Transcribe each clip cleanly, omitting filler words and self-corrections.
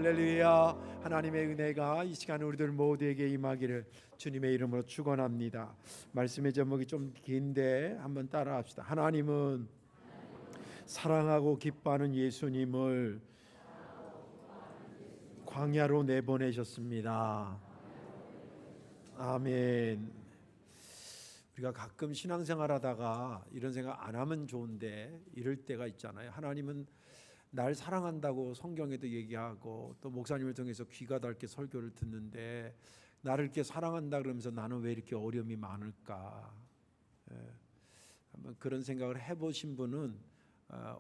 할렐루야. 하나님의 은혜가 이 시간 우리들 모두에게 임하기를 주님의 이름으로 축원합니다. 말씀의 제목이 좀 긴데 한번 따라합시다. 하나님은 사랑하고 기뻐하는 예수님을 광야로 내보내셨습니다. 아멘. 우리가 가끔 신앙생활하다가 이런 생각 안 하면 좋은데 이럴 때가 있잖아요. 하나님은 날 사랑한다고 성경에도 얘기하고 또 목사님을 통해서 귀가 닳게 설교를 듣는데 나를 이렇게 사랑한다 그러면서 나는 왜 이렇게 어려움이 많을까? 한번 그런 생각을 해보신 분은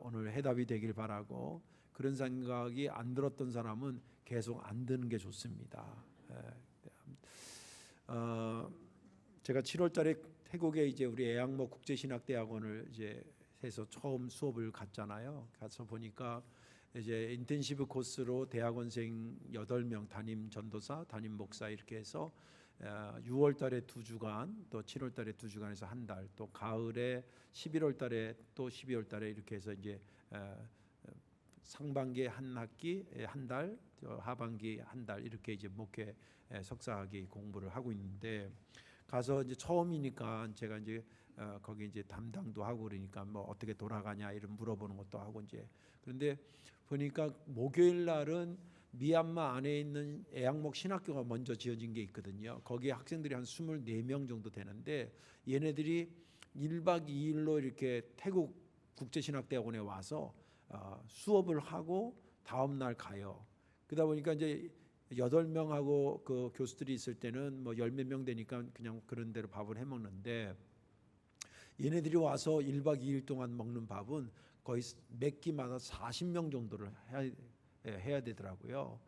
오늘 해답이 되길 바라고, 그런 생각이 안 들었던 사람은 계속 안 드는 게 좋습니다. 제가 7월달에 태국에 이제 우리 애양모 국제신학대학원을 이제 해서 처음 수업을 갔잖아요. 가서 보니까 이제 인텐시브 코스로 대학원생 8명, 담임 전도사, 담임 목사 이렇게 해서 6월달에 2주간, 또 7월달에 2주간에서 한 달, 또 가을에 11월달에 또 12월달에 이렇게 해서 이제 상반기에 한 학기 한 달, 하반기 한 달 이렇게 이제 목회 석사학위 공부를 하고 있는데, 가서 이제 처음이니까 제가 이제 거기 이제 담당도 하고 그러니까 뭐 어떻게 돌아가냐 이런 물어보는 것도 하고 이제, 그런데 보니까 목요일 날은 미얀마 안에 있는 애양목 신학교가 먼저 지어진 게 있거든요. 거기에 학생들이 한 24명 정도 되는데 얘네들이 1박 2일로 이렇게 태국 국제신학대학원에 와서 수업을 하고 다음 날 가요. 그러다 보니까 이제 8명하고 그 교수들이 있을 때는 뭐 10몇 명 되니까 그냥 그런 대로 밥을 해 먹는데, 얘네들이 와서 1박 2일 동안 먹는 밥은 거의 몇 끼마다 40명 정도를 해야 되더라고요.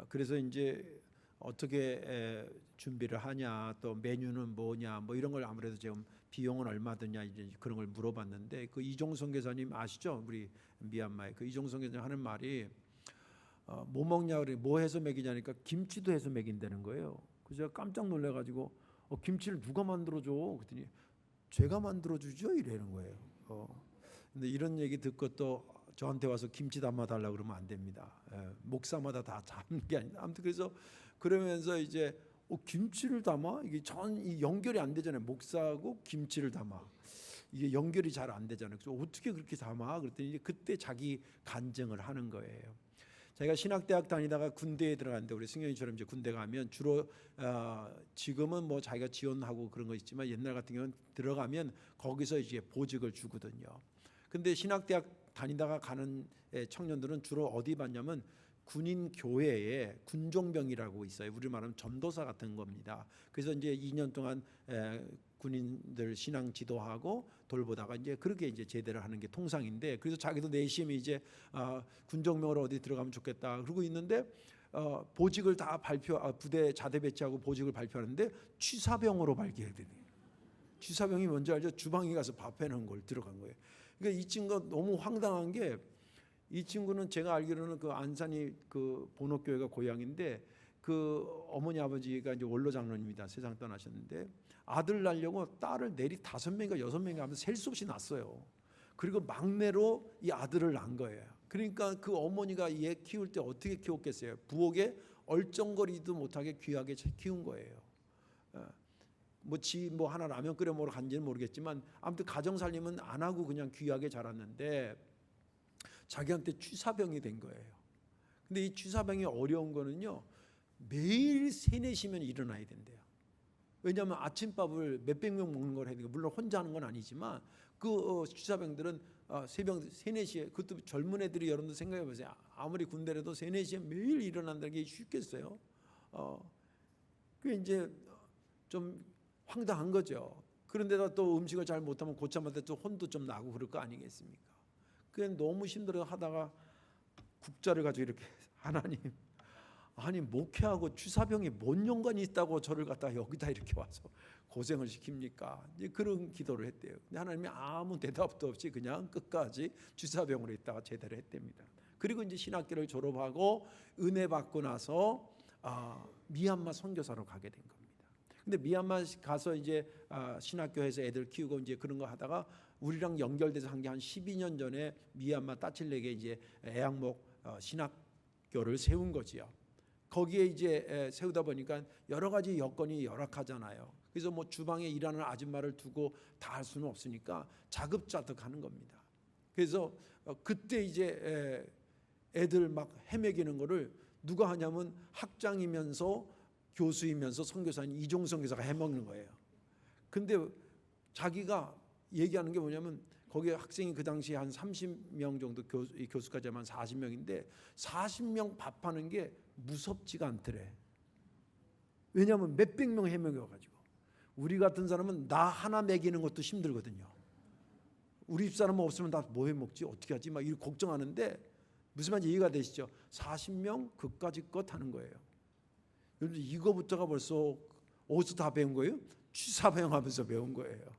그래서 이제 어떻게 준비를 하냐, 또 메뉴는 뭐냐, 뭐 이런 걸 아무래도 지금 비용은 얼마 드냐 이제 그런 걸 물어봤는데, 그 이종성 교사님 아시죠? 우리 미얀마의 그 이종성 교사님 하는 말이 뭐 먹냐 그래, 뭐 해서 먹이냐니까 김치도 해서 먹인다는 거예요. 그래서 제가 깜짝 놀래가지고 김치를 누가 만들어줘? 그랬더니 제가 만들어주죠 이러는 거예요. 근데 이런 얘기 듣고 또 저한테 와서 김치 담아 달라 그러면 안 됩니다. 목사마다 다 담는 게 아니다. 아무튼 그래서 그러면서 이제 김치를 담아, 이게 이 연결이 안 되잖아요. 목사하고 김치를 담아, 이게 연결이 잘 안 되잖아요. 그래서 어떻게 그렇게 담아? 그랬더니 그때 자기 간증을 하는 거예요. 자기가 신학대학 다니다가 군대에 들어갔는데, 우리 승현이처럼 이제 군대 가면 주로 지금은 뭐 자기가 지원하고 그런 거 있지만 옛날 같은 경우는 들어가면 거기서 이제 보직을 주거든요. 근데 신학대학 다니다가 가는 청년들은 주로 어디 받냐면 군인 교회에 군종병이라고 있어요. 우리 말하면 전도사 같은 겁니다. 그래서 이제 2년 동안 군인들 신앙 지도하고 돌보다가 이제 그렇게 이제 제대를 하는 게 통상인데, 그래서 자기도 내심이 이제 군종병으로 어디 들어가면 좋겠다 그러고 있는데 보직을 다 부대 자대 배치하고 보직을 발표하는데 취사병으로 발견돼요. 취사병이 뭔지 알죠? 주방에 가서 밥 해놓은 걸 들어간 거예요. 그러니까 이 친구가 너무 황당한 게, 이 친구는 제가 알기로는 그 안산이 그 본옥교회가 고향인데, 그 어머니 아버지가 이제 원로 장로님이다, 세상 떠나셨는데 아들 낳으려고 딸을 내리 5명인가 6명인가 하면서 셀 수 없이 낳았어요. 그리고 막내로 이 아들을 낳은 거예요. 그러니까 그 어머니가 얘 키울 때 어떻게 키웠겠어요? 부엌에 얼쩡거리도 못하게 귀하게 키운 거예요. 뭐 하나 라면 끓여 먹으러 간지는 모르겠지만 아무튼 가정 살림은 안 하고 그냥 귀하게 자랐는데 자기한테 취사병이 된 거예요. 근데 이 취사병이 어려운 거는요, 매일 3-4시면 일어나야 된대요. 왜냐하면 아침밥을 몇백 명 먹는 걸 해야 되니까, 물론 혼자 하는 건 아니지만 그 취사병들은 새벽 3-4시에, 그것도 젊은 애들이, 여러분들 생각해 보세요. 아무리 군대라도 3-4시에 매일 일어난다는 게 쉽겠어요? 그게 이제 좀 황당한 거죠. 그런데다 또 음식을 잘 못하면 고참한테 또 혼도 좀 나고 그럴 거 아니겠습니까? 그게 너무 힘들어 하다가 국자를 가지고 이렇게, 하나님, 아니 목회하고 취사병이 뭔 연관이 있다고 저를 갖다 여기다 이렇게 와서 고생을 시킵니까? 이제 그런 기도를 했대요. 근데 하나님이 아무 대답도 없이 그냥 끝까지 취사병으로 있다가 제대로 했답니다. 그리고 이제 신학교를 졸업하고 은혜 받고 나서 미얀마 선교사로 가게 된 겁니다. 근데 미얀마 가서 이제 신학교에서 애들 키우고 이제 그런 거 하다가 우리랑 연결돼서 한 게 한 12년 전에 미얀마 따칠레게 이제 애양목 신학 신학교를 세운 거지요. 거기에 이제 세우다 보니까 여러 가지 여건이 열악하잖아요. 그래서 뭐 주방에 일하는 아줌마를 두고 다 할 수는 없으니까 자급자득하는 겁니다. 그래서 그때 이제 애들 막 헤매기는 거를 누가 하냐면 학장이면서 교수이면서 선교사인 이종성 교사가 해먹는 거예요. 근데 자기가 얘기하는 게 뭐냐면 거기 학생이 그 당시에 한 30명 정도, 교수까지 하면 40명인데 40명 밥하는 게 무섭지가 않더래. 왜냐하면 몇백 명 해먹여가지고. 우리 같은 사람은 나 하나 먹이는 것도 힘들거든요. 우리 집사람 없으면 나 뭐 해먹지? 어떻게 하지? 막 이렇게 걱정하는데 무슨 말인지 이해가 되시죠? 40명 그까짓 것 하는 거예요. 여러분 이거부터가 벌써 어디서 다 배운 거예요? 취사병하면서 배운 거예요.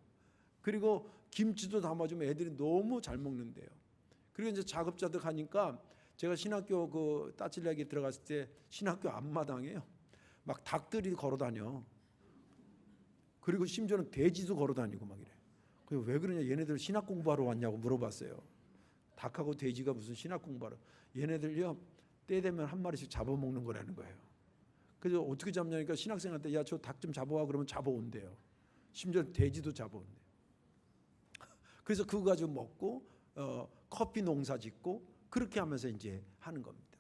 그리고 김치도 담아주면 애들이 너무 잘 먹는데요. 그리고 이제 자급자득 하니까 제가 신학교 그 따칠레기 들어갔을 때 신학교 앞마당에요. 막 닭들이 걸어다녀. 그리고 심지어는 돼지도 걸어다니고 막 이래. 그래서 왜 그러냐? 얘네들 신학 공부하러 왔냐고 물어봤어요. 닭하고 돼지가 무슨 신학 공부하러? 얘네들요 때 되면 한 마리씩 잡아먹는 거라는 거예요. 그래서 어떻게 잡냐니까 신학생한테 야 저 닭 좀 잡아와 그러면 잡아온대요. 심지어 돼지도 잡아온대요. 그래서 그거 가지고 먹고 커피 농사 짓고 그렇게 하면서 이제 하는 겁니다.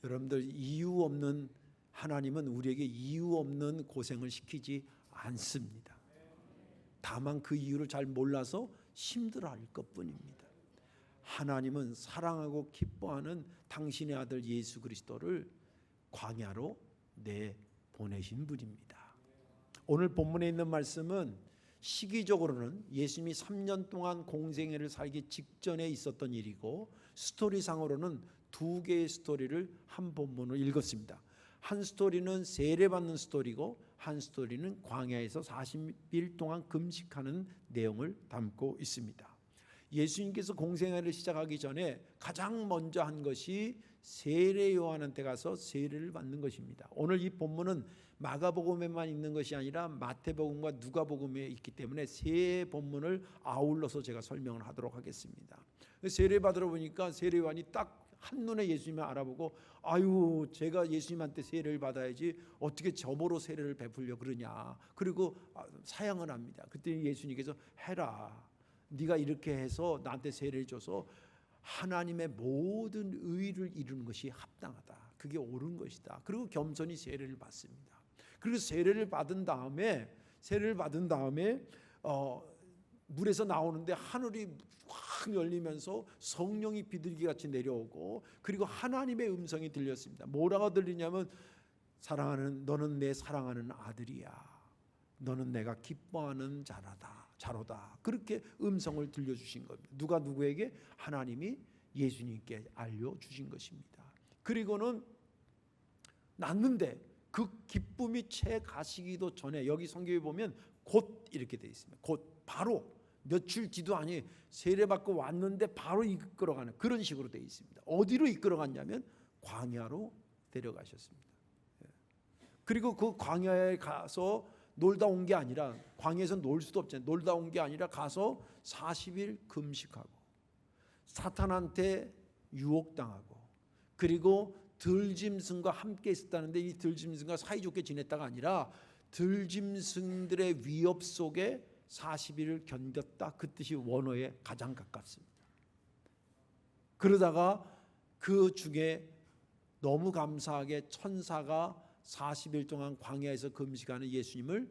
여러분들 이유 없는 하나님은 우리에게 이유 없는 고생을 시키지 않습니다. 다만 그 이유를 잘 몰라서 힘들어할 것뿐입니다. 하나님은 사랑하고 기뻐하는 당신의 아들 예수 그리스도를 광야로 내보내신 분입니다. 오늘 본문에 있는 말씀은 시기적으로는 예수님이 3년 동안 공생애를 살기 직전에 있었던 일이고 스토리상으로는 두 개의 스토리를 한 본문을 읽었습니다. 한 스토리는 세례받는 스토리고 한 스토리는 광야에서 40일 동안 금식하는 내용을 담고 있습니다. 예수님께서 공생애를 시작하기 전에 가장 먼저 한 것이 세례 요한한테 가서 세례를 받는 것입니다. 오늘 이 본문은 마가복음에만 있는 것이 아니라 마태복음과 누가복음에 있기 때문에 세 본문을 아울러서 제가 설명을 하도록 하겠습니다. 세례 받으러 보니까 세례 요한이 딱 한눈에 예수님을 알아보고 아유 제가 예수님한테 세례를 받아야지 어떻게 저보로 세례를 베풀려 그러냐. 그리고 사양을 합니다. 그때 예수님께서 해라. 네가 이렇게 해서 나한테 세례를 줘서 하나님의 모든 의를 이루는 것이 합당하다. 그게 옳은 것이다. 그리고 겸손히 세례를 받습니다. 그리고 세례를 받은 다음에 물에서 나오는데 하늘이 확 열리면서 성령이 비둘기같이 내려오고 그리고 하나님의 음성이 들렸습니다. 뭐라고 들리냐면 사랑하는 너는 내 사랑하는 아들이야. 너는 내가 기뻐하는 자로다. 그렇게 음성을 들려주신 겁니다. 누가 누구에게? 하나님이 예수님께 알려주신 것입니다. 그리고는 낳는데 그 기쁨이 채 가시기도 전에 여기 성경에 보면 곧 이렇게 되어 있습니다. 곧 바로 며칠 뒤도 아니 세례받고 왔는데 바로 이끌어가는 그런 식으로 되어 있습니다. 어디로 이끌어갔냐면 광야로 데려가셨습니다. 그리고 그 광야에 가서 놀다 온 게 아니라 광야에서 놀 수도 없잖아요. 놀다 온 게 아니라 가서 40일 금식하고 사탄한테 유혹당하고 그리고 들짐승과 함께 있었다는데 이 들짐승과 사이좋게 지냈다가 아니라 들짐승들의 위협 속에 40일을 견뎠다. 그 뜻이 원어에 가장 가깝습니다. 그러다가 그 중에 너무 감사하게 천사가 40일 동안 광야에서 금식하는 예수님을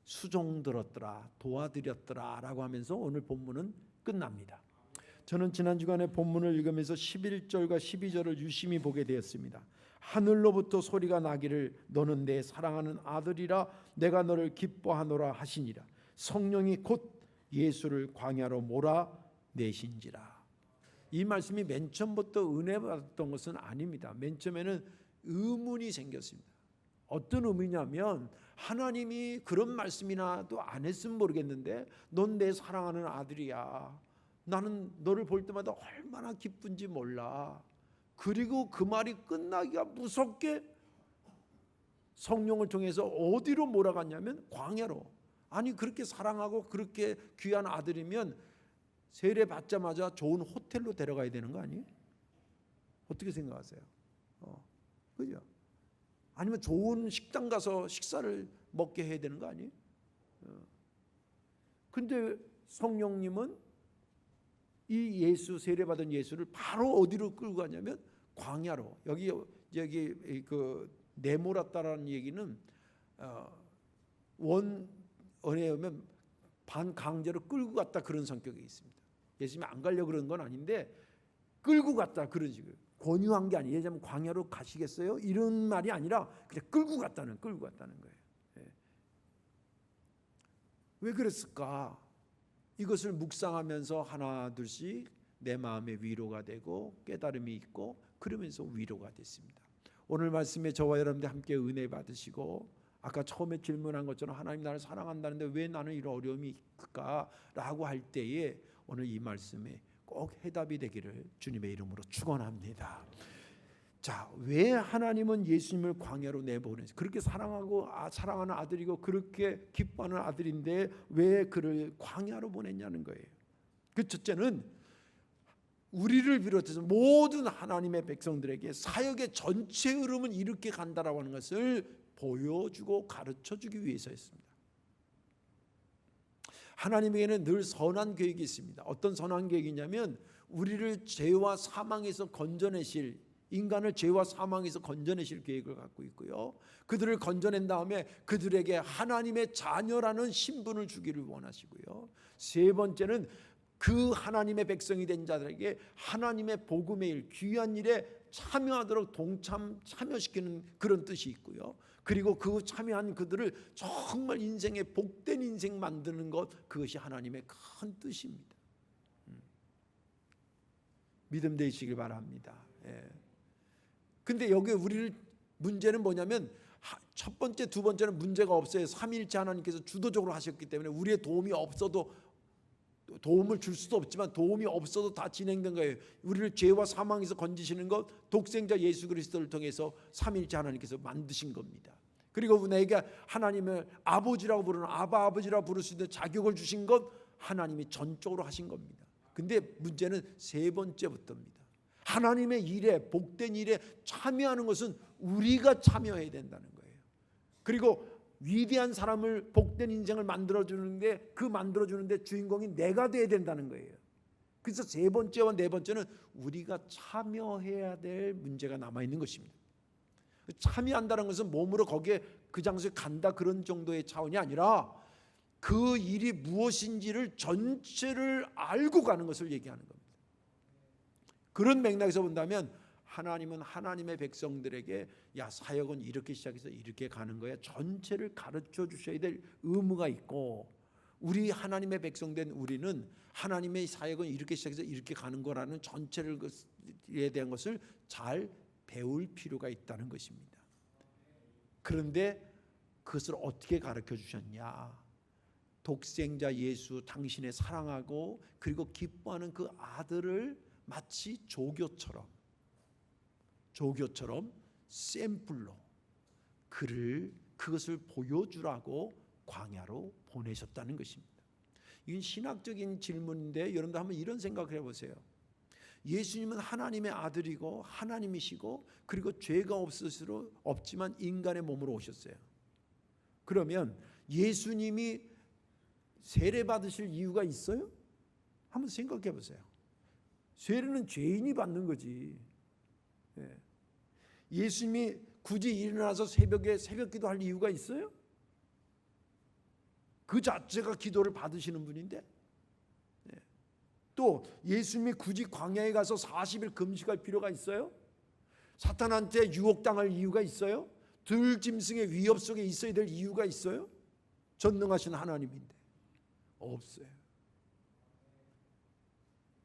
수종들었더라, 도와드렸더라 라고 하면서 오늘 본문은 끝납니다. 저는 지난 주간에 본문을 읽으면서 11절과 12절을 유심히 보게 되었습니다. 하늘로부터 소리가 나기를 너는 내 사랑하는 아들이라 내가 너를 기뻐하노라 하시니라. 성령이 곧 예수를 광야로 몰아내신지라. 이 말씀이 맨 처음부터 은혜 받았던 것은 아닙니다. 맨 처음에는 의문이 생겼습니다. 어떤 의미냐면 하나님이 그런 말씀이나도 안 했으면 모르겠는데 넌 내 사랑하는 아들이야. 나는 너를 볼 때마다 얼마나 기쁜지 몰라. 그리고 그 말이 끝나기가 무섭게 성령을 통해서 어디로 몰아갔냐면 광야로. 아니 그렇게 사랑하고 그렇게 귀한 아들이면 세례 받자마자 좋은 호텔로 데려가야 되는 거 아니에요? 어떻게 생각하세요? 그죠? 아니면 좋은 식당 가서 식사를 먹게 해야 되는 거 아니에요? 근데 성령님은 이 예수, 세례받은 예수를 바로 어디로 끌고 가냐면 광야로. 여기 그 내몰았다라는 얘기는 원어에 오면 반강제로 끌고 갔다 그런 성격이 있습니다. 예수님이 안 가려고 그런 건 아닌데 끌고 갔다 그런 식으로. 권유한 게 아니에요. 예전에 광야로 가시겠어요? 이런 말이 아니라 그냥 끌고 갔다는 거예요. 왜 그랬을까? 이것을 묵상하면서 하나 둘씩 내 마음에 위로가 되고 깨달음이 있고 그러면서 위로가 됐습니다. 오늘 말씀에 저와 여러분들 함께 은혜 받으시고 아까 처음에 질문한 것처럼 하나님 나를 사랑한다는데 왜 나는 이런 어려움이 있을까라고 할 때에 오늘 이 말씀에 꼭 해답이 되기를 주님의 이름으로 축원합니다. 자, 왜 하나님은 예수님을 광야로 내보내서 그렇게 사랑하는 아들이고 그렇게 기뻐하는 아들인데 왜 그를 광야로 보냈냐는 거예요. 그 첫째는 우리를 비롯해서 모든 하나님의 백성들에게 사역의 전체 흐름은 이렇게 간다라고 하는 것을 보여주고 가르쳐주기 위해서였습니다. 하나님에게는 늘 선한 계획이 있습니다. 어떤 선한 계획이냐면 우리를 죄와 사망에서 건져내실, 인간을 죄와 사망에서 건져내실 계획을 갖고 있고요. 그들을 건져낸 다음에 그들에게 하나님의 자녀라는 신분을 주기를 원하시고요. 세 번째는 그 하나님의 백성이 된 자들에게 하나님의 복음의 일, 귀한 일에 참여하도록 참여시키는 그런 뜻이 있고요. 그리고 그 참여한 그들을 정말 인생의 복된 인생 만드는 것, 그것이 하나님의 큰 뜻입니다. 믿음 되시길 바랍니다. 근데 여기 우리를 문제는 뭐냐면 첫 번째, 두 번째는 문제가 없어요. 삼위일체 하나님께서 주도적으로 하셨기 때문에 우리의 도움이 없어도 도움을 줄 수도 없지만 도움이 없어도 다 진행된 거예요. 우리를 죄와 사망에서 건지시는 것 독생자 예수 그리스도를 통해서 삼위일체 하나님께서 만드신 겁니다. 그리고 내게 하나님을 아버지라고 부르는 아버지라고 부를 수 있는 자격을 주신 것 하나님이 전적으로 하신 겁니다. 근데 문제는 세 번째부터입니다. 하나님의 일에 복된 일에 참여하는 것은 우리가 참여해야 된다는 거예요. 그리고 위대한 사람을 복된 인생을 만들어주는데 그 만들어주는데 주인공이 내가 돼야 된다는 거예요. 그래서 세 번째와 네 번째는 우리가 참여해야 될 문제가 남아있는 것입니다. 참여한다는 것은 몸으로 거기에 그 장소에 간다 그런 정도의 차원이 아니라 그 일이 무엇인지를 전체를 알고 가는 것을 얘기하는 겁니다. 그런 맥락에서 본다면 하나님은 하나님의 백성들에게 야 사역은 이렇게 시작해서 이렇게 가는 거야 전체를 가르쳐 주셔야 될 의무가 있고 우리 하나님의 백성된 우리는 하나님의 사역은 이렇게 시작해서 이렇게 가는 거라는 전체에 대한 것을 잘 배울 필요가 있다는 것입니다. 그런데 그것을 어떻게 가르쳐 주셨냐? 독생자 예수 당신의 사랑하고 그리고 기뻐하는 그 아들을 마치 조교처럼 샘플로 그것을 보여주라고 광야로 보내셨다는 것입니다. 이건 신학적인 질문인데 여러분들 한번 이런 생각을 해보세요. 예수님은 하나님의 아들이고 하나님이시고 그리고 죄가 없지만 인간의 몸으로 오셨어요. 그러면 예수님이 세례 받으실 이유가 있어요? 한번 생각해 보세요. 세례는 죄인이 받는 거지. 예수님이 굳이 일어나서 새벽에 새벽기도 할 이유가 있어요? 그 자체가 기도를 받으시는 분인데 또 예수님이 굳이 광야에 가서 40일 금식할 필요가 있어요? 사탄한테 유혹당할 이유가 있어요? 들짐승의 위협 속에 있어야 될 이유가 있어요? 전능하신 하나님인데 없어요.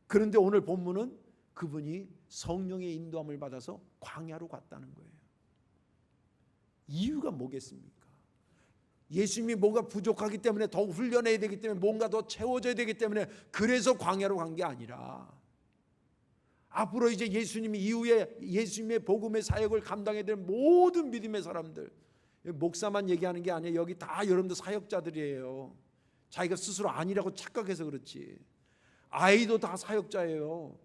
그런데 오늘 본문은 그분이 성령의 인도함을 받아서 광야로 갔다는 거예요. 이유가 뭐겠습니까? 예수님이 뭐가 부족하기 때문에 더 훈련해야 되기 때문에 뭔가 더 채워져야 되기 때문에 그래서 광야로 간 게 아니라 앞으로 이제 예수님이 이후에 예수님의 복음의 사역을 감당해야 될 모든 믿음의 사람들 목사만 얘기하는 게 아니에요. 여기 다 여러분들 사역자들이에요. 자기가 스스로 아니라고 착각해서 그렇지. 아이도 다 사역자예요.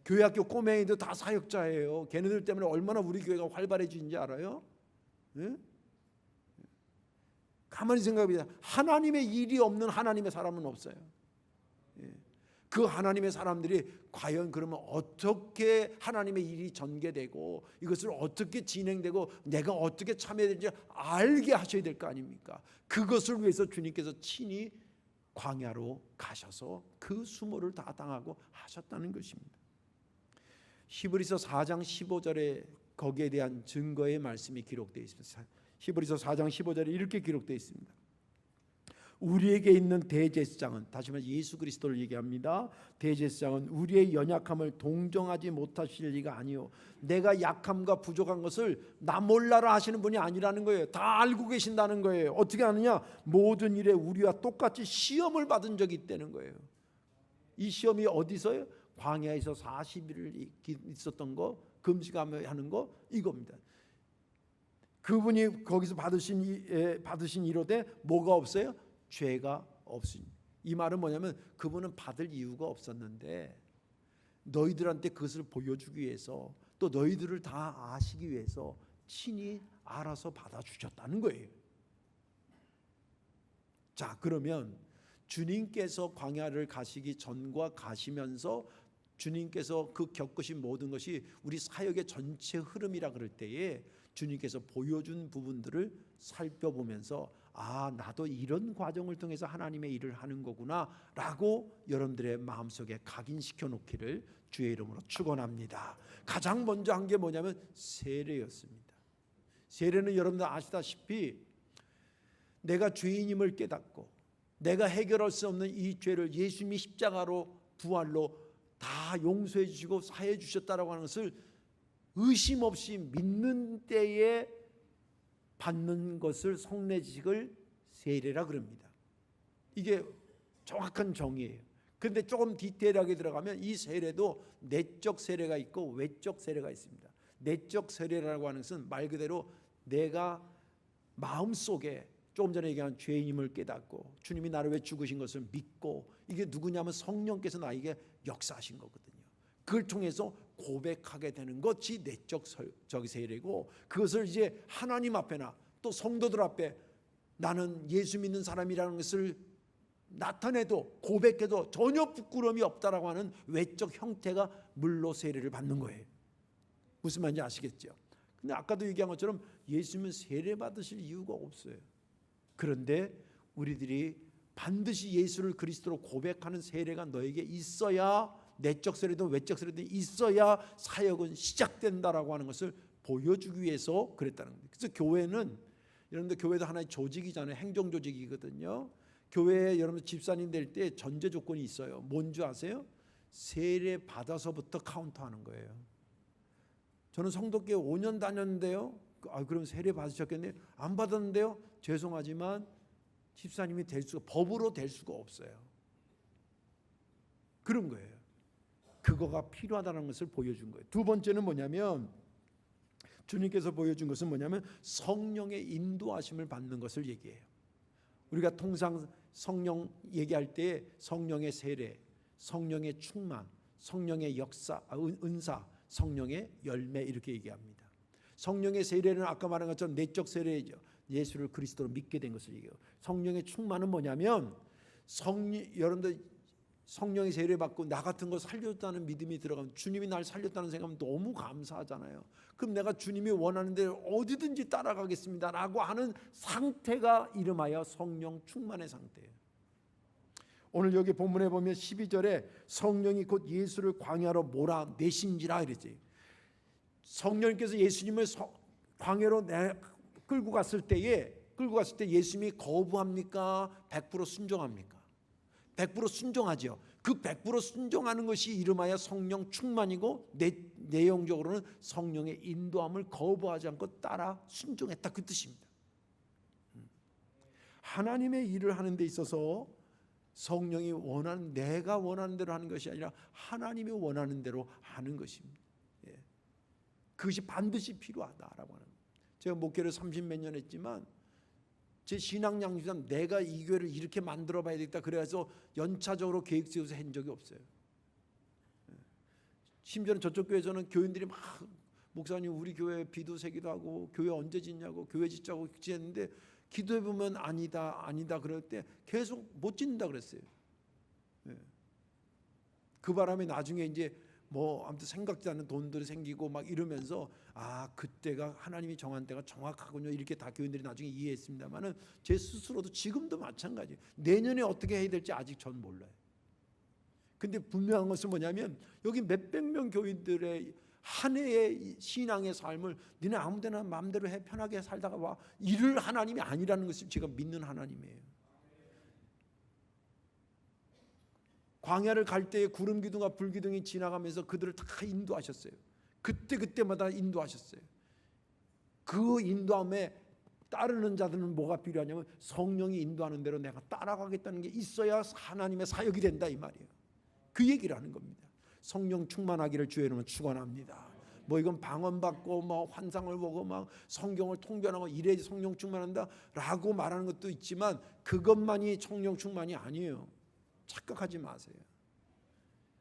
교회 학교 꼬맹이도 다 사역자예요. 걔네들 때문에 얼마나 우리 교회가 활발해지는지 알아요? 예? 가만히 생각해보세요. 하나님의 일이 없는 하나님의 사람은 없어요. 예. 그 하나님의 사람들이 과연 그러면 어떻게 하나님의 일이 전개되고 이것을 어떻게 진행되고 내가 어떻게 참여해야 되는지 알게 하셔야 될 거 아닙니까? 그것을 위해서 주님께서 친히 광야로 가셔서 그 수모를 다 당하고 하셨다는 것입니다. 히브리서 4장 15절에 거기에 대한 증거의 말씀이 기록되어 있습니다. 히브리서 4장 15절에 이렇게 기록되어 있습니다. 우리에게 있는 대제사장은, 다시 말해 예수 그리스도를 얘기합니다. 대제사장은 우리의 연약함을 동정하지 못하실 리가 아니요, 내가 약함과 부족한 것을 나 몰라라 하시는 분이 아니라는 거예요. 다 알고 계신다는 거예요. 어떻게 아느냐? 모든 일에 우리와 똑같이 시험을 받은 적이 있다는 거예요. 이 시험이 어디서요? 광야에서 40일을 있었던 거, 금식하는 거, 이겁니다. 그분이 거기서 받으신 이로되 뭐가 없어요? 죄가 없으니. 이 말은 뭐냐면 그분은 받을 이유가 없었는데 너희들한테 그것을 보여주기 위해서, 또 너희들을 다 아시기 위해서 친히 알아서 받아주셨다는 거예요. 자, 그러면 주님께서 광야를 가시기 전과 가시면서 주님께서 그 겪으신 모든 것이 우리 사역의 전체 흐름이라 그럴 때에 주님께서 보여준 부분들을 살펴보면서 나도 이런 과정을 통해서 하나님의 일을 하는 거구나 라고 여러분들의 마음속에 각인시켜 놓기를 주의 이름으로 축원합니다. 가장 먼저 한 게 뭐냐면 세례였습니다. 세례는 여러분들 아시다시피 내가 죄인임을 깨닫고 내가 해결할 수 없는 이 죄를 예수님이 십자가로 부활로 다 용서해 주시고 사해 주셨다라고 하는 것을 의심 없이 믿는 때에 받는 것을 성례식을 세례라 그럽니다. 이게 정확한 정의예요. 그런데 조금 디테일하게 들어가면 이 세례도 내적 세례가 있고 외적 세례가 있습니다. 내적 세례라고 하는 것은 말 그대로 내가 마음속에 조금 전에 얘기한 죄인임을 깨닫고 주님이 나를 위해 죽으신 것을 믿고, 이게 누구냐면 성령께서 나에게 역사하신 거거든요. 그걸 통해서 고백하게 되는 것이 내적 세례고, 그것을 이제 하나님 앞에나 또 성도들 앞에 나는 예수 믿는 사람이라는 것을 나타내도 고백해도 전혀 부끄러움이 없다라고 하는 외적 형태가 물로 세례를 받는 거예요. 무슨 말인지 아시겠죠? 근데 아까도 얘기한 것처럼 예수님은 세례 받으실 이유가 없어요. 그런데 우리들이 반드시 예수를 그리스도로 고백하는 세례가 너에게 있어야, 내적 세례도 외적 세례도 있어야 사역은 시작된다라고 하는 것을 보여주기 위해서 그랬다는 거예요. 그래서 교회는, 여러분들 교회도 하나의 조직이잖아요. 행정 조직이거든요. 교회에 여러분들 집사님 될 때 전제 조건이 있어요. 뭔지 아세요? 세례 받아서부터 카운트하는 거예요. 저는 성도교회 5년 다녔는데요. 그럼 세례 받으셨겠네요. 안 받았는데요. 죄송하지만 집사님이 법으로 될 수가 없어요. 그런 거예요. 그거가 필요하다는 것을 보여준 거예요. 두 번째는 뭐냐면, 주님께서 보여준 것은 뭐냐면 성령의 인도하심을 받는 것을 얘기해요. 우리가 통상 성령 얘기할 때 성령의 세례, 성령의 충만, 성령의 역사, 은사, 성령의 열매 이렇게 얘기합니다. 성령의 세례는 아까 말한 것처럼 내적 세례죠. 예수를 그리스도로 믿게 된 것을 얘기해요. 성령의 충만은 뭐냐면 여러분들 성령의 세례 받고 나 같은 거 살렸다는 믿음이 들어가면, 주님이 날 살렸다는 생각하면 너무 감사하잖아요. 그럼 내가 주님이 원하는 대로 어디든지 따라가겠습니다 라고 하는 상태가 이름하여 성령 충만의 상태예요. 오늘 여기 본문에 보면 12절에 성령이 곧 예수를 광야로 몰아내신지라 이랬지. 성령께서 예수님을 광야로 끌고 갔을 때 예수님이 거부합니까? 100% 순종합니까? 100% 순종하죠. 그 100% 순종하는 것이 이름하여 성령 충만이고, 내용적으로는 성령의 인도함을 거부하지 않고 따라 순종했다, 그 뜻입니다. 하나님의 일을 하는 데 있어서 성령이 원하는, 내가 원하는 대로 하는 것이 아니라 하나님이 원하는 대로 하는 것입니다. 그것이 반드시 필요하다라고 하는. 제가 목회를 30몇 년 했지만 제 신앙 양심상 내가 이 교회를 이렇게 만들어 봐야 되겠다 그래서 연차적으로 계획 세워서 한 적이 없어요. 심지어는 저쪽 교회에서는 교인들이 막 목사님 우리 교회 비도 세기도 하고 교회 언제 짓냐고 교회 짓자고 지었는데 기도해 보면 아니다 그럴 때 계속 못 짓는다 그랬어요. 예. 그 바람에 나중에 이제 뭐 아무튼 생각지 않는 돈들이 생기고 막 이러면서 그때가 하나님이 정한 때가 정확하군요 이렇게 다 교인들이 나중에 이해했습니다만은 제 스스로도 지금도 마찬가지예요. 내년에 어떻게 해야 될지 아직 전 몰라요. 근데 분명한 것은 뭐냐면 여기 몇백 명 교인들의 한 해의 신앙의 삶을 니네 아무데나 마음대로 해 편하게 살다가 와 이를 하나님이 아니라는 것을 제가 믿는 하나님이에요. 광야를 갈 때에 구름 기둥과 불 기둥이 지나가면서 그들을 다 인도하셨어요. 그때마다 인도하셨어요. 그 인도함에 따르는 자들은 뭐가 필요하냐면 성령이 인도하는 대로 내가 따라가겠다는 게 있어야 하나님의 사역이 된다 이 말이에요. 그 얘기를 하는 겁니다. 성령 충만하기를 주의 이름으로 축원합니다. 뭐 이건 방언받고 뭐 환상을 보고 막 성경을 통변하고 이래 성령 충만한다라고 말하는 것도 있지만 그것만이 성령 충만이 아니에요. 착각하지 마세요.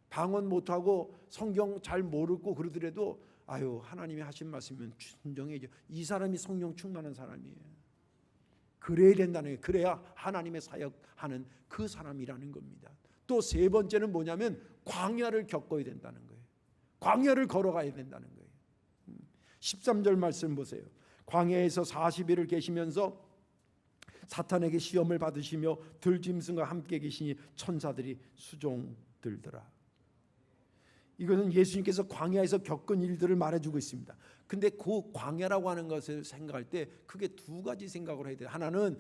방언 못하고 성경 잘 모르고 그러더라도 하나님이 하신 말씀이면 순종해야죠. 이 사람이 성령 충만한 사람이에요. 그래야 된다는 거예요. 그래야 하나님의 사역하는 그 사람이라는 겁니다. 또 세 번째는 뭐냐면 광야를 겪어야 된다는 거예요. 광야를 걸어가야 된다는 거예요. 13절 말씀 보세요. 광야에서 40일을 계시면서 사탄에게 시험을 받으시며 들짐승과 함께 계시니 천사들이 수종들더라. 이것은 예수님께서 광야에서 겪은 일들을 말해주고 있습니다. 근데 그 광야라고 하는 것을 생각할 때 크게 두 가지 생각을 해야 돼요. 하나는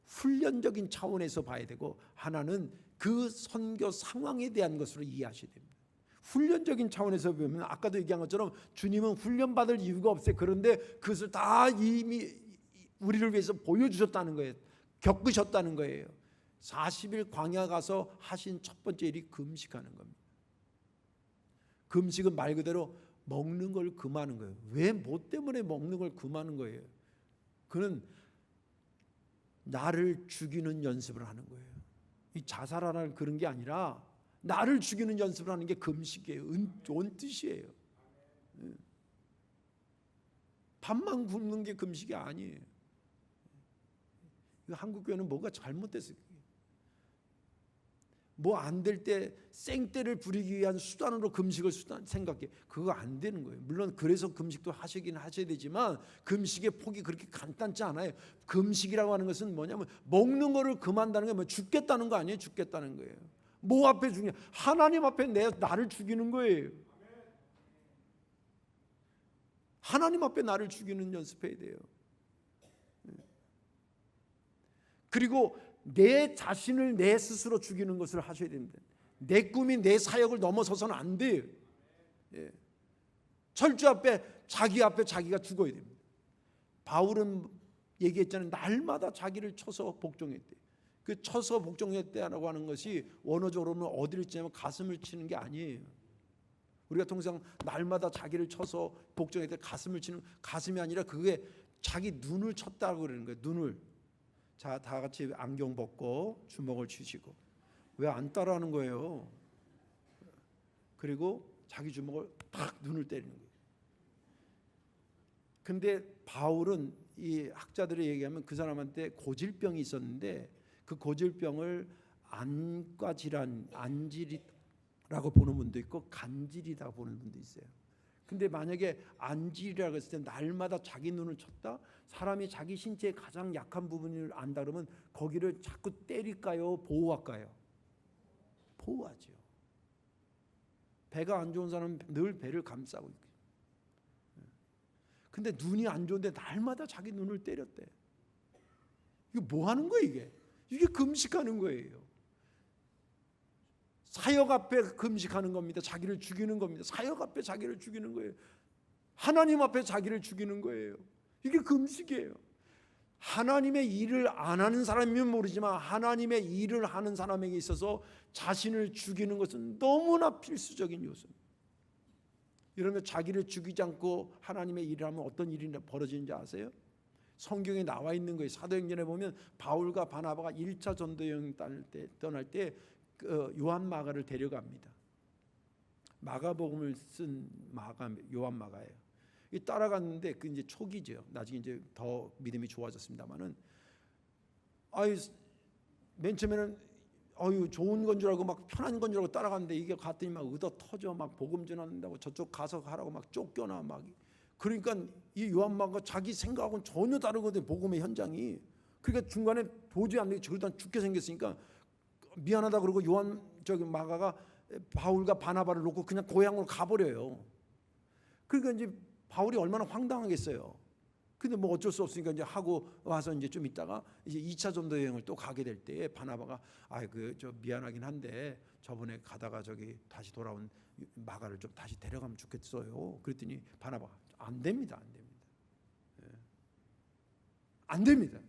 훈련적인 차원에서 봐야 되고 하나는 그 선교 상황에 대한 것으로 이해하셔야 됩니다. 훈련적인 차원에서 보면 아까도 얘기한 것처럼 주님은 훈련받을 이유가 없어요. 그런데 그것을 다 이미 우리를 위해서 보여주셨다는 거예요. 겪으셨다는 거예요. 40일 광야 가서 하신 첫 번째 일이 금식하는 겁니다. 금식은 말 그대로 먹는 걸 금하는 거예요. 왜 뭐 때문에 먹는 걸 금하는 거예요? 그는 나를 죽이는 연습을 하는 거예요. 이 자살하라는 그런 게 아니라 나를 죽이는 연습을 하는 게 금식이에요. 좋은 뜻이에요. 밥만 굶는 게 금식이 아니에요. 한국 교회는 뭐가 잘못됐어요. 뭐 안 될 때 생떼를 부리기 위한 수단으로 금식을 생각해. 그거 안 되는 거예요. 물론 그래서 금식도 하시긴 하셔야 되지만 금식의 폭이 그렇게 간단치 않아요. 금식이라고 하는 것은 뭐냐면 먹는 거를 금한다는 게 뭐 죽겠다는 거 아니에요. 죽겠다는 거예요. 뭐 앞에 죽냐? 하나님 앞에 나를 죽이는 거예요. 하나님 앞에 나를 죽이는 연습해야 돼요. 그리고 내 자신을 내 스스로 죽이는 것을 하셔야 됩니다. 내 꿈이 내 사역을 넘어서서는 안 돼요. 철주 앞에 자기가 죽어야 됩니다. 바울은 얘기했잖아요. 날마다 자기를 쳐서 복종했대. 그 쳐서 복종했다라고 하는 것이 원어적으로는 어디를 치냐면 가슴을 치는 게 아니에요. 우리가 통상 날마다 자기를 쳐서 복종했다 가슴을 치는 가슴이 아니라 그게 자기 눈을 쳤다고 그러는 거예요. 눈을. 자, 다 같이 안경 벗고 주먹을 쥐시고. 왜 안 따라하는 거예요? 그리고 자기 주먹을 탁 눈을 때리는 거예요. 근데 바울은 이 학자들이 얘기하면 그 사람한테 고질병이 있었는데 그 고질병을 안과 질환, 안질이라고 보는 분도 있고 간질이라고 보는 분도 있어요. 근데 만약에 안질이라고 했을 때 날마다 자기 눈을 쳤다? 사람이 자기 신체의 가장 약한 부분을 안다 그러면 거기를 자꾸 때릴까요? 보호할까요? 보호하죠. 배가 안 좋은 사람은 늘 배를 감싸고 있고. 근데 눈이 안 좋은데 날마다 자기 눈을 때렸대. 이게 뭐 하는 거예요 이게? 이게 금식하는 거예요. 사역 앞에 금식하는 겁니다. 자기를 죽이는 겁니다. 사역 앞에 자기를 죽이는 거예요. 하나님 앞에 자기를 죽이는 거예요. 이게 금식이에요. 하나님의 일을 안 하는 사람이면 모르지만 하나님의 일을 하는 사람에게 있어서 자신을 죽이는 것은 너무나 필수적인 요소입니다. 이러면 자기를 죽이지 않고 하나님의 일을 하면 어떤 일이 벌어지는지 아세요? 성경에 나와 있는 거예요. 사도행전에 보면 바울과 바나바가 1차 전도 여행 떠날 때 요한 마가를 데려갑니다. 마가복음을 쓴 요한 마가예요. 이 따라갔는데 그 이제 초기죠. 나중에 이제 더 믿음이 좋아졌습니다만은 맨 처음에는 좋은 건 줄 알고 막 편한 건 줄 알고 따라갔는데 이게 갔더니 막 얻어 터져 막 복음 전한다고 저쪽 가서 하라고 막 쫓겨나 막. 그러니까 이 요한 마가가 자기 생각하고는 전혀 다르거든, 복음의 현장이. 그러니까 중간에 도저히 안 되게 저러다 죽게 생겼으니까 미안하다 그러고 마가가 바울과 바나바를 놓고 그냥 고향으로 가버려요. 그러니까 이제 바울이 얼마나 황당하겠어요. 근데 뭐 어쩔 수 없으니까 이제 하고 와서 이제 좀 있다가 이제 2차 전도 여행을 또 가게 될 때에 바나바가 저 미안하긴 한데 저번에 가다가 저기 다시 돌아온 마가를 좀 다시 데려가면 좋겠어요. 그랬더니 바나바가 안 됩니다. 안 됩니다.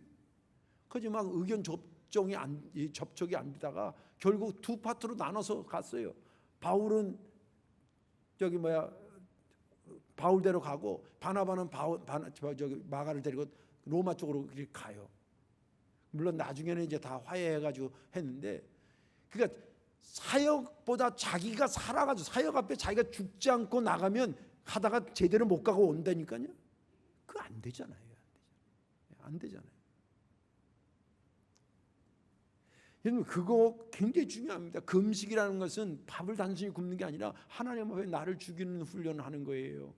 그지 막 의견 접촉이 안 되다가 결국 두 파트로 나눠서 갔어요. 바울은 바울대로 가고 바나바는 마가를 데리고 로마 쪽으로 그렇게 가요. 물론 나중에는 이제 다 화해해가지고 했는데, 그러니까 사역보다 자기가 살아가지고 사역 앞에 자기가 죽지 않고 나가면 하다가 제대로 못 가고 온다니까요. 그거 안 되잖아요. 안 되잖아요. 여러분 그거 굉장히 중요합니다. 금식이라는 것은 밥을 단순히 굶는 게 아니라 하나님 앞에 나를 죽이는 훈련을 하는 거예요.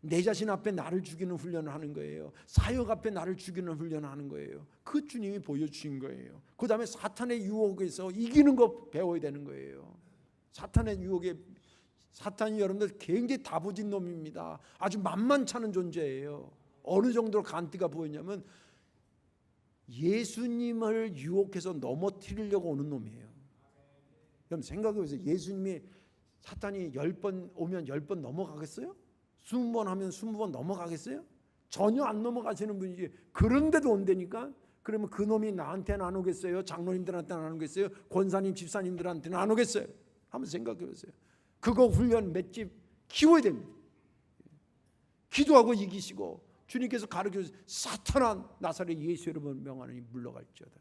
내 자신 앞에 나를 죽이는 훈련을 하는 거예요. 사역 앞에 나를 죽이는 훈련을 하는 거예요. 그 주님이 보여주신 거예요. 그 다음에 사탄의 유혹에서 이기는 거 배워야 되는 거예요. 사탄의 유혹에 사탄이 여러분들 굉장히 다부진 놈입니다. 아주 만만찮은 존재예요. 어느 정도로 간띠가 보였냐면 예수님을 유혹해서 넘어뜨리려고 오는 놈이에요. 그럼 생각해보세요. 예수님이 사탄이 10번 오면 10번 넘어가겠어요? 20번 하면 20번 넘어가겠어요? 전혀 안 넘어가시는 분이지. 그런데도 온다니까. 그러면 그 놈이 나한테는 안 오겠어요? 장로님들한테는 안 오겠어요? 권사님 집사님들한테는 안 오겠어요? 한번 생각해보세요. 그거 훈련 맷집 키워야 됩니다. 기도하고 이기시고 주님께서 가르쳐주세요. 사탄아 나사렛 예수 이름으로 명하노니 물러갈지어다.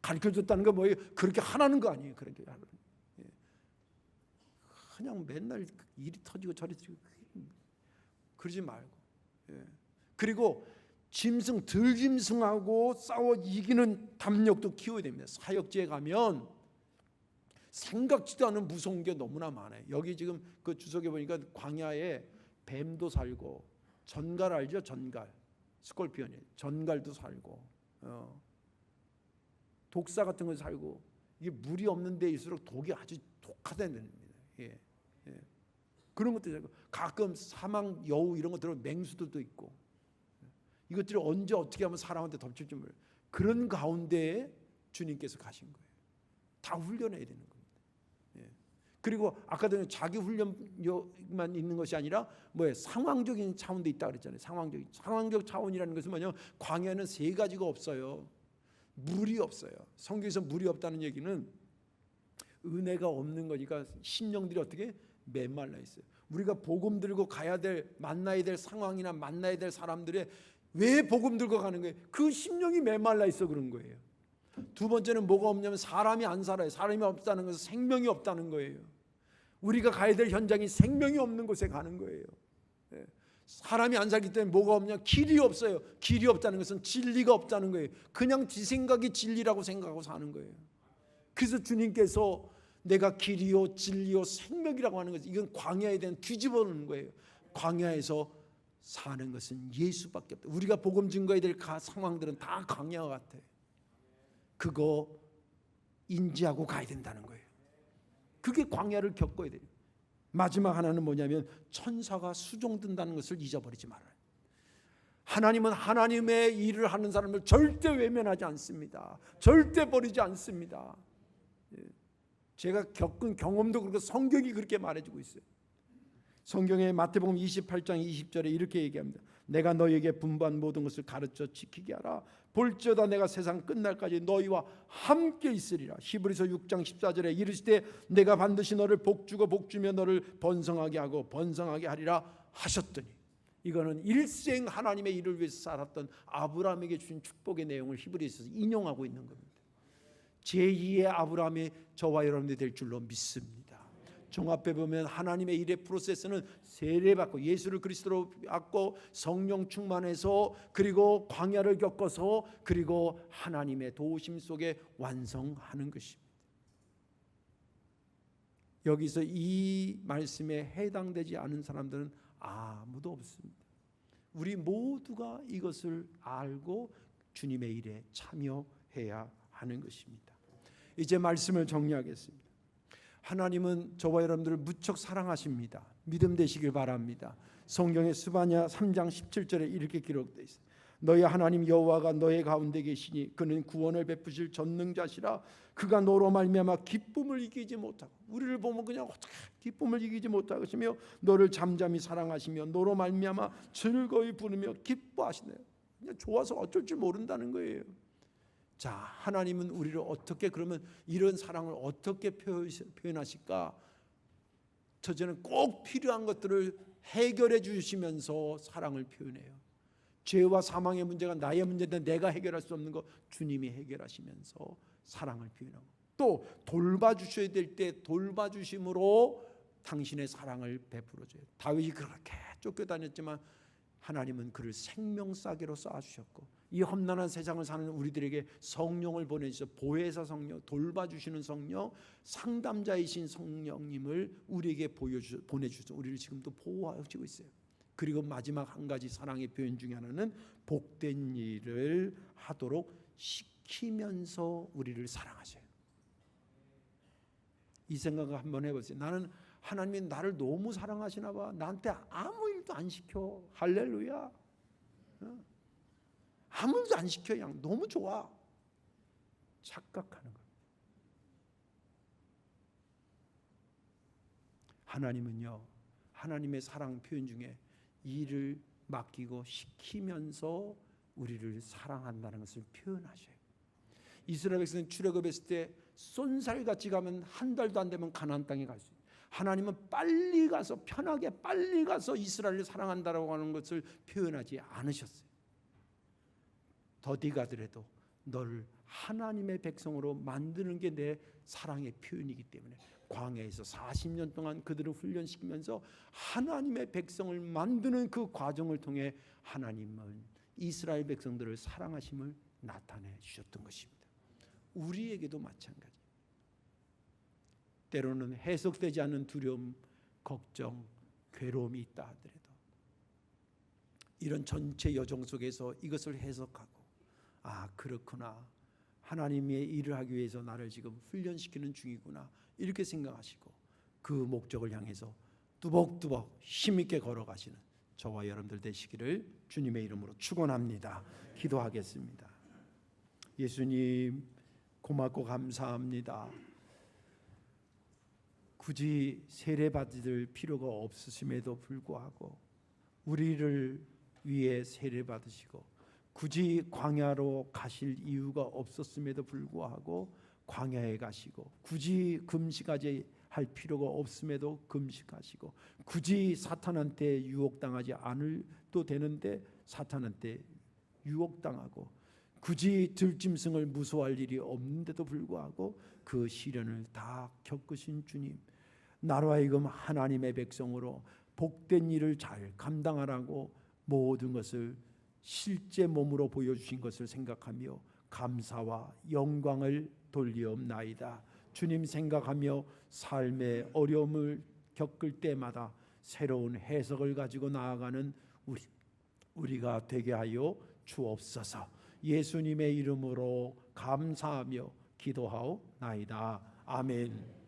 가르쳐줬다는 거 뭐예요? 그렇게 하라는 거 아니에요. 그렇게 하라는. 그냥 맨날 일이 터지고 저리 터지고 그러지 말고. 그리고 들짐승하고 싸워 이기는 담력도 키워야 됩니다. 사역지에 가면 생각지도 않은 무서운 게 너무나 많아요. 여기 지금 그 주석에 보니까 광야에 뱀도 살고, 전갈 알죠? 전갈, 스콜피온이 전갈도 살고, 독사 같은 거 살고. 이게 물이 없는 데일수록 독이 아주 독하다는 겁니다. 그런 것도 있고, 가끔 사막 여우 이런 거 들어오면 맹수들도 있고, 이것들이 언제 어떻게 하면 사람한테 덮칠지 몰라요. 그런 가운데에 주님께서 가신 거예요. 다 훈련해야 되는 겁니다. 그리고 아까도 자기 훈련만 있는 것이 아니라 상황적인 차원도 있다 그랬잖아요. 상황적 차원이라는 것은 뭐냐면 광야에는 3가지가 없어요. 물이 없어요. 성경에서 물이 없다는 얘기는 은혜가 없는 거니까 심령들이 어떻게 메말라 있어요. 우리가 복음 들고 가야 될, 만나야 될 상황이나 만나야 될 사람들의 왜 복음 들고 가는 거예요? 그 심령이 메말라 있어 그런 거예요. 두 번째는 뭐가 없냐면 사람이 안 살아요. 사람이 없다는 것은 생명이 없다는 거예요. 우리가 가야 될 현장이 생명이 없는 곳에 가는 거예요. 사람이 안 살기 때문에 뭐가 없냐? 길이 없어요. 길이 없다는 것은 진리가 없다는 거예요. 그냥 지 생각이 진리라고 생각하고 사는 거예요. 그래서 주님께서 내가 길이요 진리요 생명이라고 하는 것은 이건 광야에 대한 뒤집어놓는 거예요. 광야에서 사는 것은 예수밖에 없다. 우리가 복음 증거해야 될 상황들은 다 광야와 같아요. 그거 인지하고 가야 된다는 거예요. 그게 광야를 겪어야 돼요. 마지막 하나는 뭐냐면 천사가 수종든다는 것을 잊어버리지 말아요. 하나님은 하나님의 일을 하는 사람을 절대 외면하지 않습니다. 절대 버리지 않습니다. 제가 겪은 경험도 그렇고 성경이 그렇게 말해주고 있어요. 성경의 마태복음 28장 20절에 이렇게 얘기합니다. 내가 너희에게 분부한 모든 것을 가르쳐 지키게 하라. 볼지어다 내가 세상 끝날까지 너희와 함께 있으리라. 히브리서 6장 14절에 이르시되 내가 반드시 너를 복주고 복주며 너를 번성하게 하고 번성하게 하리라 하셨더니, 이거는 일생 하나님의 일을 위해서 살았던 아브라함에게 주신 축복의 내용을 히브리서에서 인용하고 있는 겁니다. 제2의 아브라함이 저와 여러분들이 될 줄로 믿습니다. 종합해 보면 하나님의 일의 프로세스는 세례받고 예수를 그리스도로 받고 성령 충만해서 그리고 광야를 겪어서 그리고 하나님의 도우심 속에 완성하는 것입니다. 여기서 이 말씀에 해당되지 않은 사람들은 아무도 없습니다. 우리 모두가 이것을 알고 주님의 일에 참여해야 하는 것입니다. 이제 말씀을 정리하겠습니다. 하나님은 저와 여러분들을 무척 사랑하십니다. 믿음 되시길 바랍니다. 성경의 스바냐 3장 17절에 이렇게 기록되어 있어요. 너희 하나님 여호와가 너희 가운데 계시니 그는 구원을 베푸실 전능자시라. 그가 너로 말미암아 기쁨을 이기지 못하고, 우리를 보면 그냥 어떻게 기쁨을 이기지 못하시며 너를 잠잠히 사랑하시며 너로 말미암아 즐거이 부르며 기뻐하시네요. 그냥 좋아서 어쩔 줄 모른다는 거예요. 자, 하나님은 우리를 어떻게, 그러면 이런 사랑을 어떻게 표현하실까? 첫째는 꼭 필요한 것들을 해결해 주시면서 사랑을 표현해요. 죄와 사망의 문제가 나의 문제인데 내가 해결할 수 없는 거 주님이 해결하시면서 사랑을 표현하고, 또 돌봐주셔야 될 때 돌봐주심으로 당신의 사랑을 베풀어줘요. 다윗이 그렇게 쫓겨다녔지만 하나님은 그를 생명싸개로 쌓아주셨고, 이 험난한 세상을 사는 우리들에게 성령을 보내주셔서 보혜사 성령, 돌봐주시는 성령, 상담자이신 성령님을 우리에게 보내주셔서 우리를 지금도 보호하시고 있어요. 그리고 마지막 한 가지 사랑의 표현 중에 하나는 복된 일을 하도록 시키면서 우리를 사랑하셔요. 이 생각을 한번 해보세요. 나는 하나님이 나를 너무 사랑하시나 봐. 나한테 아무 일도 안 시켜. 할렐루야. 아무 일도 안 시켜. 그냥 너무 좋아. 착각하는 거예요. 하나님은요, 하나님의 사랑 표현 중에 일을 맡기고 시키면서 우리를 사랑한다는 것을 표현하셔요. 이스라엘 백성은 출애굽했을 때 쏜살같이 가면 한 달도 안 되면 가나안 땅에 갈 수 있어요. 하나님은 빨리 가서, 편하게 빨리 가서 이스라엘을 사랑한다라고 하는 것을 표현하지 않으셨어요. 더디 가더라도 너를 하나님의 백성으로 만드는 게 내 사랑의 표현이기 때문에 광야에서 40년 동안 그들을 훈련시키면서 하나님의 백성을 만드는 그 과정을 통해 하나님은 이스라엘 백성들을 사랑하심을 나타내 주셨던 것입니다. 우리에게도 마찬가지. 때로는 해석되지 않는 두려움, 걱정, 괴로움이 있다 하더라도 이런 전체 여정 속에서 이것을 해석하고, 아, 그렇구나, 하나님의 일을 하기 위해서 나를 지금 훈련시키는 중이구나, 이렇게 생각하시고 그 목적을 향해서 뚜벅뚜벅 힘있게 걸어가시는 저와 여러분들 되시기를 주님의 이름으로 축원합니다. 기도하겠습니다. 예수님, 고맙고 감사합니다. 굳이 세례받을 필요가 없으심에도 불구하고 우리를 위해 세례받으시고, 굳이 광야로 가실 이유가 없었음에도 불구하고 광야에 가시고, 굳이 금식하지 할 필요가 없음에도 금식하시고, 굳이 사탄한테 유혹당하지 않을도 되는데 사탄한테 유혹당하고, 굳이 들짐승을 무서워할 일이 없는데도 불구하고 그 시련을 다 겪으신 주님, 나로 하여금 하나님의 백성으로 복된 일을 잘 감당하라고 모든 것을 실제 몸으로 보여주신 것을 생각하며 감사와 영광을 돌리옵나이다. 주님 생각하며 삶의 어려움을 겪을 때마다 새로운 해석을 가지고 나아가는 우리가 되게 하여 주옵소서. 예수님의 이름으로 감사하며 기도하옵나이다. 아멘.